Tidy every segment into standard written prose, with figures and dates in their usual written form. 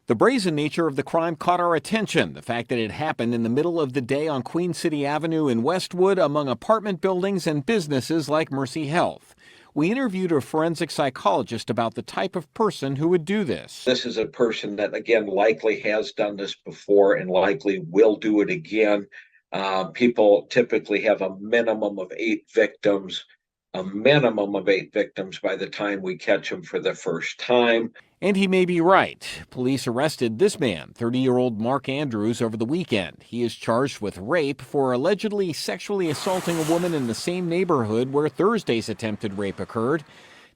The brazen nature of the crime caught our attention. The fact that it happened in the middle of the day on Queen City Avenue in Westwood among apartment buildings and businesses like Mercy Health. We interviewed a forensic psychologist about the type of person who would do this. This is a person that, again, likely has done this before and likely will do it again. People typically have a minimum of 8 victims, by the time we catch them for the first time. And he may be right. Police arrested this man, 30-year-old Mark Andrews, over the weekend. He is charged with rape for allegedly sexually assaulting a woman in the same neighborhood where Thursday's attempted rape occurred.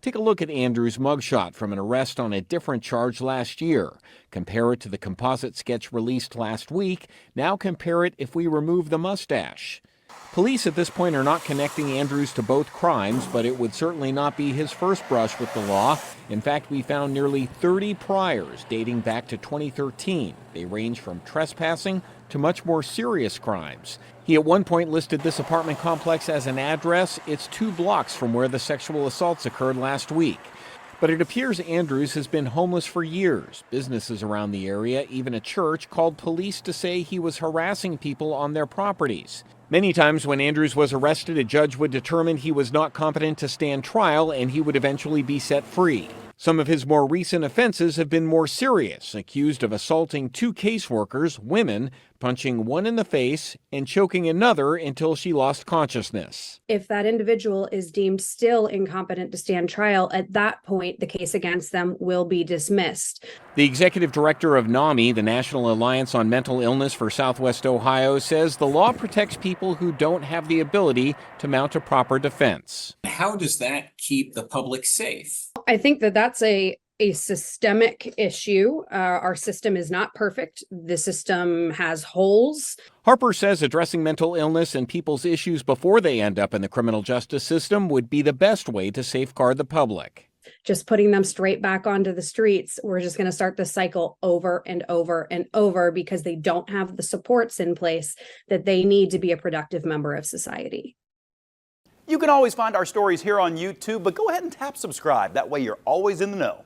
Take a look at Andrews' mugshot from an arrest on a different charge last year. Compare it to the composite sketch released last week. Now compare it if we remove the mustache. Police at this point are not connecting Andrews to both crimes, but it would certainly not be his first brush with the law. In fact, we found nearly 30 priors dating back to 2013. They range from trespassing to much more serious crimes. He at one point listed this apartment complex as an address. It's 2 blocks from where the sexual assaults occurred last week. But it appears Andrews has been homeless for years. Businesses around the area, even a church, called police to say he was harassing people on their properties. Many times when Andrews was arrested, a judge would determine he was not competent to stand trial and he would eventually be set free. Some of his more recent offenses have been more serious, accused of assaulting 2 caseworkers, women, punching one in the face and choking another until she lost consciousness. If that individual is deemed still incompetent to stand trial, at that point, the case against them will be dismissed. The executive director of NAMI, the National Alliance on Mental Illness for Southwest Ohio, says the law protects people who don't have the ability to mount a proper defense. How does that keep the public safe? I think that that's a systemic issue. Our system is not perfect. The system has holes. Harper says addressing mental illness and people's issues before they end up in the criminal justice system would be the best way to safeguard the public. Just putting them straight back onto the streets, we're just going to start the cycle over and over and over because they don't have the supports in place that they need to be a productive member of society. You can always find our stories here on YouTube, but go ahead and tap subscribe. That way you're always in the know.